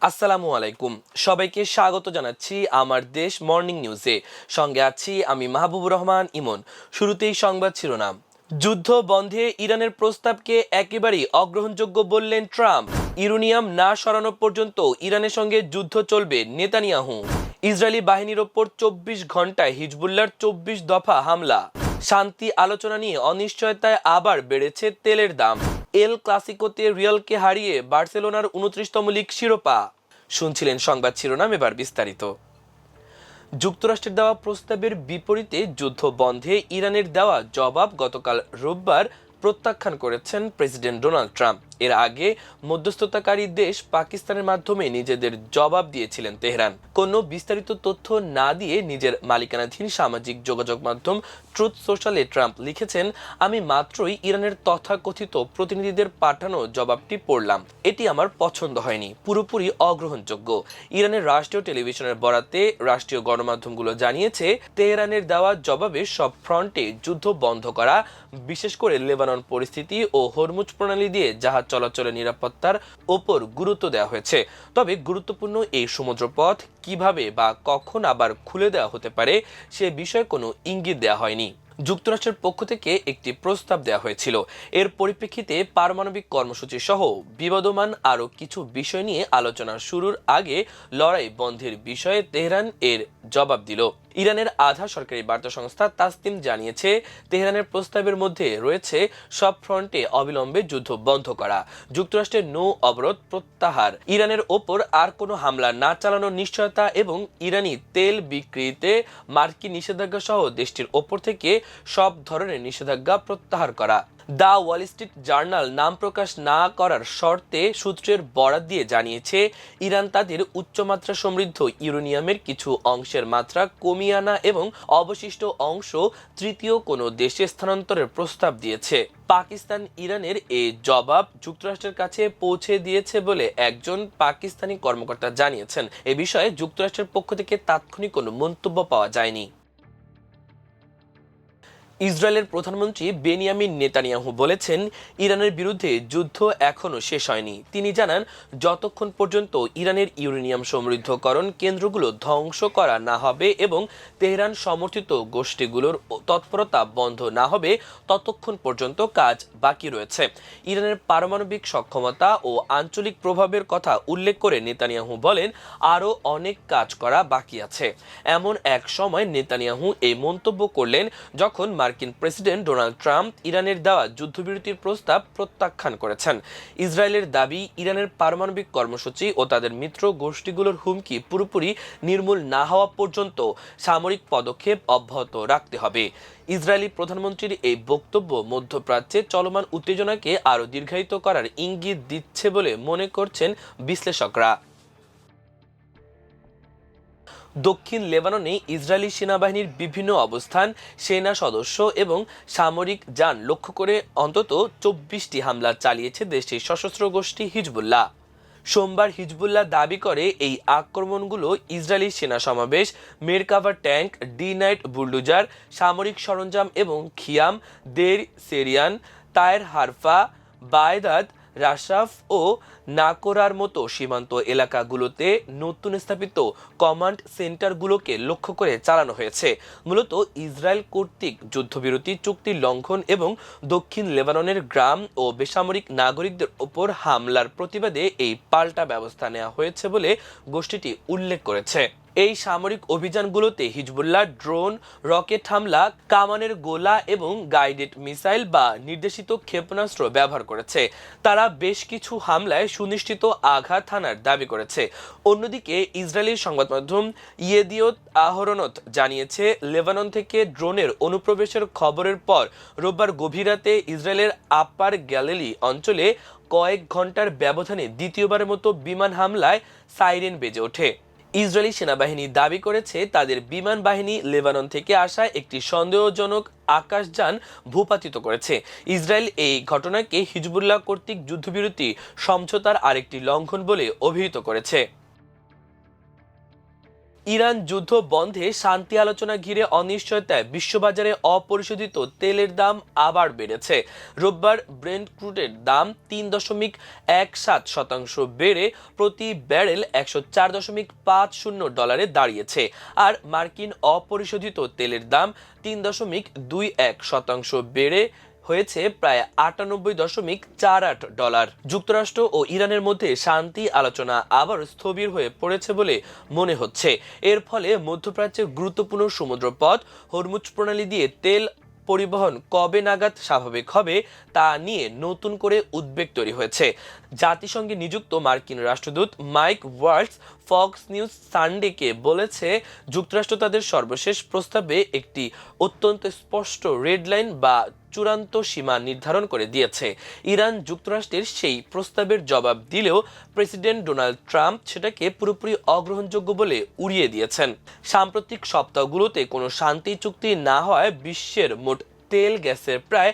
আসসালামু আলাইকুম। সবাইকে স্বাগত জানাচ্ছি আমার দেশ মর্নিং নিউজে। সঙ্গে আছি আমি মাহবুবুর রহমান ইমন। শুরুতেই সংবাদ শিরোনাম। যুদ্ধ বন্ধে ইরানের প্রস্তাবকে একেবারেই অগ্রহণযোগ্য বললেন ট্রাম্প। ইউরেনিয়াম না সরানো পর্যন্ত ইরানের সঙ্গে যুদ্ধ চলবে নেতানিয়াহু। ইসরায়েলি বাহিনীর ওপর ২৪ ঘন্টায় হিজবুল্লাহর ২৪ দফা হামলা। শান্তি আলোচনা নিয়ে অনিশ্চয়তায় আবার বেড়েছে তেলের দাম। এল ক্লাসিকোতে রিয়ালকে হারিয়ে বার্সেলোনার ২৯তম লিগ শিরোপা। শুনছিলেন সংবাদ শিরোনাম, এবার বিস্তারিত। যুক্তরাষ্ট্রের দেওয়া প্রস্তাবের বিপরীতে যুদ্ধ বন্ধে ইরানের দেওয়া জবাব গতকাল রোববার প্রত্যাখ্যান করেছেন প্রেসিডেন্ট ডোনাল্ড ট্রাম্প। এর আগে মধ্যস্থতাকারী দেশ পাকিস্তানের মাধ্যমে নিজেদের জবাব দিয়েছিলেন তেহরান। কোনো বিস্তারিত তথ্য না দিয়ে নিজের মালিকানাধীন সামাজিক যোগাযোগ মাধ্যম ট্রুথ সোশ্যালে ট্রাম্প লিখেছেন, আমি মাত্রই ইরানের তথাকথিত প্রতিনিধিদের পাঠানো জবাবটি পড়লাম। এটি আমার পছন্দ হয়নি, পুরোপুরি অগ্রহণযোগ্য। ইরানের রাষ্ট্রীয় টেলিভিশনের বরাতে রাষ্ট্রীয় গণমাধ্যমগুলো জানিয়েছে, তেহরানের দেওয়া জবাবে সব ফ্রন্টে যুদ্ধ বন্ধ করা, বিশেষ করে লেবানন পরিস্থিতি ও হরমুজ প্রণালী দিয়ে জাহাজ চলাচলের নিরাপত্তার ওপর গুরুত্ব দেওয়া হয়েছে। তবে গুরুত্বপূর্ণ এই সমুদ্রপথ কিভাবে বা কখন আবার খুলে দেওয়া হতে পারে সে বিষয়ে কোনো ইঙ্গিত দেওয়া হয়নি। যুক্তরাষ্ট্রের পক্ষ থেকে একটি প্রস্তাব দেওয়া হয়েছিল। এর পরিপ্রেক্ষিতে পারমাণবিক কর্মসূচি সহ বিবাদমান আরও কিছু বিষয় নিয়ে আলোচনা শুরুর আগে লড়াই বন্ধের বিষয়ে তেহরান এর জবাব দিল। ইরানের আধা সরকারি বার্তা সংস্থা তাসনিম জানিয়েছে, তেহরানের প্রস্তাবের মধ্যে রয়েছে সব ফ্রন্টে অবিলম্বে যুদ্ধ বন্ধ করা, যুক্তরাষ্ট্রের নৌ অবরোধ প্রত্যাহার, ইরানের ওপর আর কোনো হামলা না চালানোর নিশ্চয়তা এবং ইরানি তেল বিক্রিতে মার্কিন নিষেধাজ্ঞা সহ দেশটির ওপর থেকে সব ধরনের নিষেধাজ্ঞা প্রত্যাহার করা। দ্য ওয়াল স্ট্রিট জার্নাল নাম প্রকাশ না করার শর্তে সূত্রের বরাত দিয়ে জানিয়েছে, ইরান তাদের উচ্চমাত্রা সমৃদ্ধ ইউরেনিয়ামের কিছু অংশের মাত্রা কমিয়ে আনা এবং অবশিষ্ট অংশ তৃতীয় কোনো দেশে স্থানান্তরের প্রস্তাব দিয়েছে। পাকিস্তান ইরানের এই জবাব যুক্তরাষ্ট্রের কাছে পৌঁছে দিয়েছে বলে একজন পাকিস্তানি কর্মকর্তা জানিয়েছেন। এ বিষয়ে যুক্তরাষ্ট্রের পক্ষ থেকে তাৎক্ষণিক কোনো মন্তব্য পাওয়া যায়নি। ইসরায়েলের প্রধানমন্ত্রী বেনিয়ামিন নেতানিয়াহু বলেছেন, ইরানের বিরুদ্ধে যুদ্ধ এখনো শেষ হয়নি। তিনি জানান, যতক্ষণ পর্যন্ত ইরানের ইউরেনিয়াম সমৃদ্ধকরণ কেন্দ্রগুলো ধ্বংস করা না হবে এবং তেহরান সমর্থিত গোষ্ঠীগুলোর তৎপরতা বন্ধ না হবে, ততক্ষণ পর্যন্ত কাজ বাকি রয়েছে। ইরানের পারমাণবিক সক্ষমতা ও আঞ্চলিক প্রভাবের কথা উল্লেখ করে নেতানিয়াহু বলেন, আরও অনেক কাজ করা বাকি আছে। এমন এক সময় নেতানিয়াহু এই মন্তব্য করলেন যখন মার্কিন প্রেসিডেন্ট ডোনাল্ড ট্রাম্প ইরানের দেওয়া যুদ্ধবিরতির প্রস্তাব প্রত্যাখ্যান করেছেন। ইসরায়েলের দাবি, ইরানের পারমাণবিক কর্মসূচি ও তাদের মিত্র গোষ্ঠীগুলোর হুমকি পুরোপুরি নির্মূল না হওয়া পর্যন্ত সামরিক পদক্ষেপ অব্যাহত রাখতে হবে। ইসরায়েলি প্রধানমন্ত্রীর এই বক্তব্য মধ্যপ্রাচ্যে চলমান উত্তেজনাকে আরও দীর্ঘায়িত করার ইঙ্গিত দিচ্ছে বলে মনে করছেন বিশ্লেষকরা। দক্ষিণ লেবাননে ইসরায়েলি সেনাবাহিনীর বিভিন্ন অবস্থান, সেনা সদস্য এবং সামরিক যান লক্ষ্য করে অন্তত ২৪টি হামলা চালিয়েছে দেশটির সশস্ত্র গোষ্ঠী হিজবুল্লাহ। সোমবার হিজবুল্লাহ দাবি করে, এই আক্রমণগুলো ইসরায়েলি সেনা সমাবেশ, মেরকাভা ট্যাঙ্ক, ডি-নাইট বুলডোজার, সামরিক সরঞ্জাম এবং খিয়াম, দের সেরিয়ান, তায়ের হারফা, বায়দাদ, রাশাফ ও নাকোরার মতো সীমান্ত এলাকাগুলোতে নতুন স্থাপিত কমান্ড সেন্টারগুলোকে লক্ষ্য করে চালানো হয়েছে। মূলত ইসরায়েল কর্তৃক যুদ্ধবিরতি চুক্তি লঙ্ঘন এবং দক্ষিণ লেবাননের গ্রাম ও বেসামরিক নাগরিকদের ওপর হামলার প্রতিবাদে এই পাল্টা ব্যবস্থা নেওয়া হয়েছে বলে গোষ্ঠীটি উল্লেখ করেছে। এই সামরিক অভিযানগুলোতে হিজবুল্লাহ ড্রোন, রকেট হামলা, কামানের গোলা এবং গাইডেড মিসাইল বা নির্দেশিত ক্ষেপণাস্ত্র ব্যবহার করেছে। তারা বেশ কিছু হামলায় সুনিশ্চিত আঘাত হানার দাবি করেছে। অন্যদিকে ইসরায়েলি সংবাদ মাধ্যম ইয়েদিওত আহরনত জানিয়েছে, লেবানন থেকে ড্রোনের অনুপ্রবেশের খবরের পর রোববার গভীর রাতে ইসরায়েলের আপার গ্যালিলি অঞ্চলে কয়েক ঘন্টার ব্যবধানে দ্বিতীয়বারের মতো বিমান হামলায় সাইরেন বেজে ওঠে। ইসরায়েলি সেনাবাহিনী দাবি করেছে, তাদের বিমান বাহিনী লেবানন থেকে আসা একটি সন্দেহজনক আকাশযান ভূপাতিত করেছে। ইসরায়েল এই ঘটনাকে হিজবুল্লাহ কর্তৃক যুদ্ধবিরতি সমঝোতার আরেকটি লঙ্ঘন বলে অভিহিত করেছে। ইরান যুদ্ধ বন্ধে শান্তি আলোচনা ঘিরে অনিশ্চয়তায় বিশ্ববাজারে অপরিশোধিত তেলের দাম আবার বেড়েছে। রোববার ব্রেন্ট ক্রুডের দাম ৩.17% বেড়ে প্রতি ব্যারেল $104.50 দাঁড়িয়েছে, আর মার্কিন অপরিশোধিত তেলের দাম ৩.21% বেড়ে হয়েছে প্রায় $98.48। যুক্তরাষ্ট্র ও ইরানের মধ্যে শান্তি আলোচনা আবার স্থবির হয়ে পড়েছে বলে মনে হচ্ছে। এর ফলে মধ্যপ্রাচ্যের গুরুত্বপূর্ণ সমুদ্রপথ হরমুজ প্রণালী দিয়ে তেল পরিবহন কবে নাগাদ স্বাভাবিক হবে তা নিয়ে নতুন করে উদ্বেগ তৈরি হয়েছে। জাতিসংঘে নিযুক্ত মার্কিন রাষ্ট্রদূত মাইক ওয়ালটজ ফক্স নিউজ সানডেকে বলেছে, যুক্তরাষ্ট্র তাদের সর্বশেষ প্রস্তাবে একটি অত্যন্ত স্পষ্ট রেড লাইন বা চূড়ান্ত সীমা নির্ধারণ করে দিয়েছে। ইরান যুক্তরাষ্ট্রের সেই প্রস্তাবের জবাব দিলেও প্রেসিডেন্ট ডোনাল্ড ট্রাম্প সেটাকে পুরোপুরি অগ্রহণযোগ্য বলে উড়িয়ে দিয়েছেন। সাম্প্রতিক সপ্তাহগুলোতে কোনো শান্তি চুক্তি না হওয়ায় বিশ্বের মোট তেল গ্যাসের প্রায়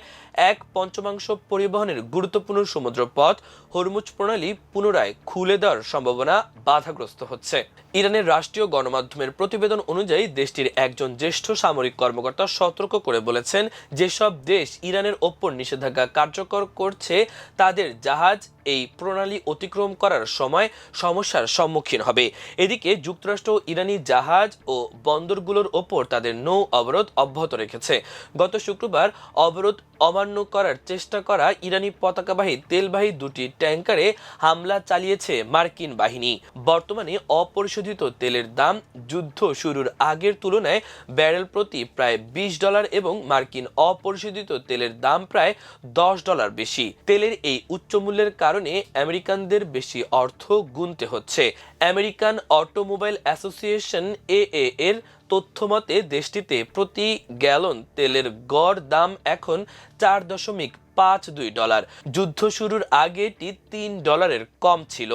1/5 পরিবহনের গুরুত্বপূর্ণ সমুদ্রপথ হরমুজ প্রণালী পুনরায় খুলে দেওয়ার সম্ভাবনা বাধাগ্রস্ত হচ্ছে। ইরানের রাষ্ট্রীয় গণমাধ্যমের প্রতিবেদন অনুযায়ী দেশটির একজন জ্যেষ্ঠ সামরিক কর্মকর্তা সতর্ক করে বলেছেন, যেসব দেশ ইরানের ওপর নিষেধাজ্ঞা কার্যকর করছে তাদের জাহাজ এই প্রণালী অতিক্রম করার সময় সমস্যার সম্মুখীন হবে। এদিকে যুক্তরাষ্ট্র ইরানি জাহাজ ও বন্দরগুলোর ওপর তাদের নৌ অবরোধ অব্যাহত রেখেছে। গত শুক্রবার অবরোধ অমান্য করার চেষ্টা করা ইরানি পতাকাবাহী তেলবাহী দুটি ট্যাঙ্কারে হামলা চালিয়েছে মার্কিন বাহিনী। বর্তমানে অপরিশোধিত তেলের দাম যুদ্ধ শুরুর আগের তুলনায় ব্যারেল প্রতি প্রায় $20 এবং মার্কিন অপরিশোধিত তেলের দাম প্রায় $10 বেশি। তেলের এই উচ্চ মূল্যের কারণে আমেরিকানদের বেশি অর্থ গুনতে হচ্ছে। আমেরিকান অটোমোবাইল অ্যাসোসিয়েশন AAA এর তথ্য মতে দেশটিতে প্রতি গ্যালন তেলের গড় দাম এখন $4.52। যুদ্ধ শুরুর আগে এটি $3 কম ছিল।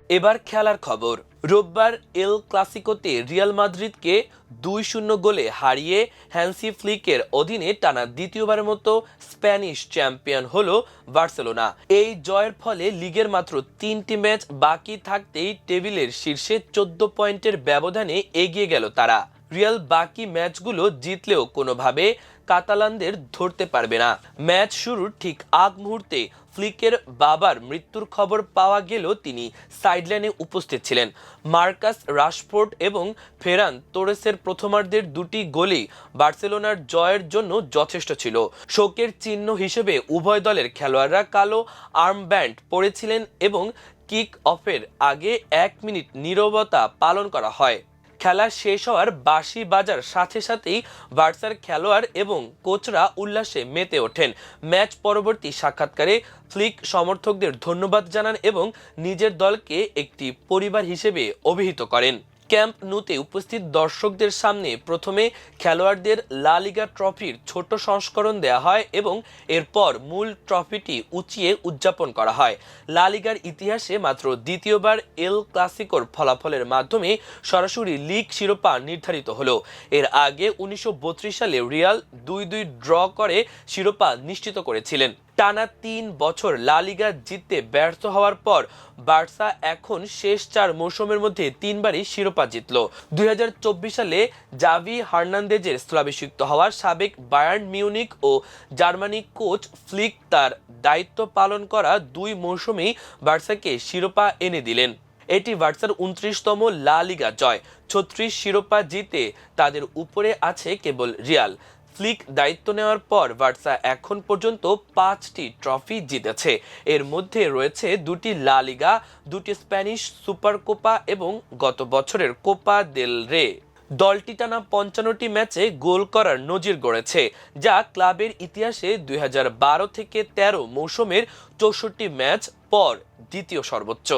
এবার খেলার খবর। রোববার এল ক্লাসিকোতে রিয়াল মাদ্রিদকে 2-0 গোলে হারিয়ে হ্যান্সি ফ্লিকের অধীনে টানা দ্বিতীয়বারের মতো স্প্যানিশ চ্যাম্পিয়ন হলো বার্সেলোনা। এই জয়ের ফলে লিগের মাত্র 3টি ম্যাচ বাকি থাকতেই টেবিলের শীর্ষে 14 পয়েন্টের ব্যবধানে এগিয়ে গেল তারা। রিয়াল বাকি ম্যাচগুলো জিতলেও কোনোভাবে কাতালানদের ধরতে পারবে না। ম্যাচ শুরুর ঠিক আগ মুহূর্তে ফ্লিকের বাবার মৃত্যুর খবর পাওয়া গেলেও তিনি সাইডলাইনে উপস্থিত ছিলেন। মার্কাস রাশফোর্ড এবং ফেরান তোরেসের প্রথমার্ধের দুটি গোলই বার্সেলোনার জয়ের জন্য যথেষ্ট ছিল। শোকের চিহ্ন হিসেবে উভয় দলের খেলোয়াড়রা কালো আর্মব্যান্ড পরেছিলেন এবং কিক অফের আগে 1 মিনিট নীরবতা পালন করা হয়। খেলা শেষ হওয়ার বাঁশি বাজার সাথে সাথেই বার্সার খেলোয়াড় এবং কোচরা উল্লাসে মেতে ওঠেন। ম্যাচ পরবর্তী সাক্ষাৎকারে ফ্লিক সমর্থকদের ধন্যবাদ জানান এবং নিজের দলকে একটি পরিবার হিসেবে অভিহিত করেন। ক্যাম্প নুতে উপস্থিত দর্শকদের সামনে প্রথমে খেলোয়াড়দের লা লিগা ট্রফির ছোট সংস্করণ দেওয়া হয় এবং এরপর মূল ট্রফিটি উঁচিয়ে উদযাপন করা হয়। লা লিগার ইতিহাসে মাত্র দ্বিতীয়বার এল ক্লাসিকোর ফলাফলের মাধ্যমে সরাসরি লিগ শিরোপা নির্ধারিত হলো। এর আগে 1932 সালে রিয়াল 2-2 ড্র করে শিরোপা নিশ্চিত করেছিলেন। টানা 3 বছর লা লিগা জিততে ব্যর্থ হওয়ার পর বার্সা এখন শেষ 4 মৌসুমের মধ্যে 3বারই শিরোপা জিতল। 2024 সালে জাভি হার্নান্দেজের স্থলাভিষিক্ত হওয়ার সাবেক বায়ার্ন মিউনিক ও জার্মানি কোচ ফ্লিক তার দায়িত্ব পালন করা 2 মৌসুমেই বার্সাকে শিরোপা এনে দিলেন। এটি বার্সার 29তম লা লিগা জয়। 36 শিরোপা জিতে তাদের উপরে আছে কেবল রিয়াল। ফ্লিক দায়িত্ব নেওয়ার পর বার্সা এখন পর্যন্ত 5টি ট্রফি জিতেছে। এর মধ্যে রয়েছে 2টি লা লিগা, 2টি স্প্যানিশ সুপার কোপা এবং গত বছরের কোপা দেল রে। দলটি টানা 55টি ম্যাচে গোল করার নজির গড়েছে, যা ক্লাবের ইতিহাসে 2012 থেকে 13 মৌসুমের 64 ম্যাচ পর দ্বিতীয় সর্বোচ্চ।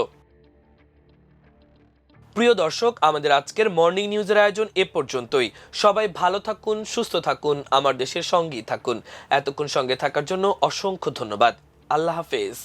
প্রিয় দর্শক, আমাদের আজকের মর্নিং নিউজের আয়োজন এ পর্যন্তই। সবাই ভালো থাকুন, সুস্থ থাকুন, আমার দেশের সঙ্গেই থাকুন। এতক্ষণ সঙ্গে থাকার জন্য অসংখ্য ধন্যবাদ। আল্লাহ হাফেজ।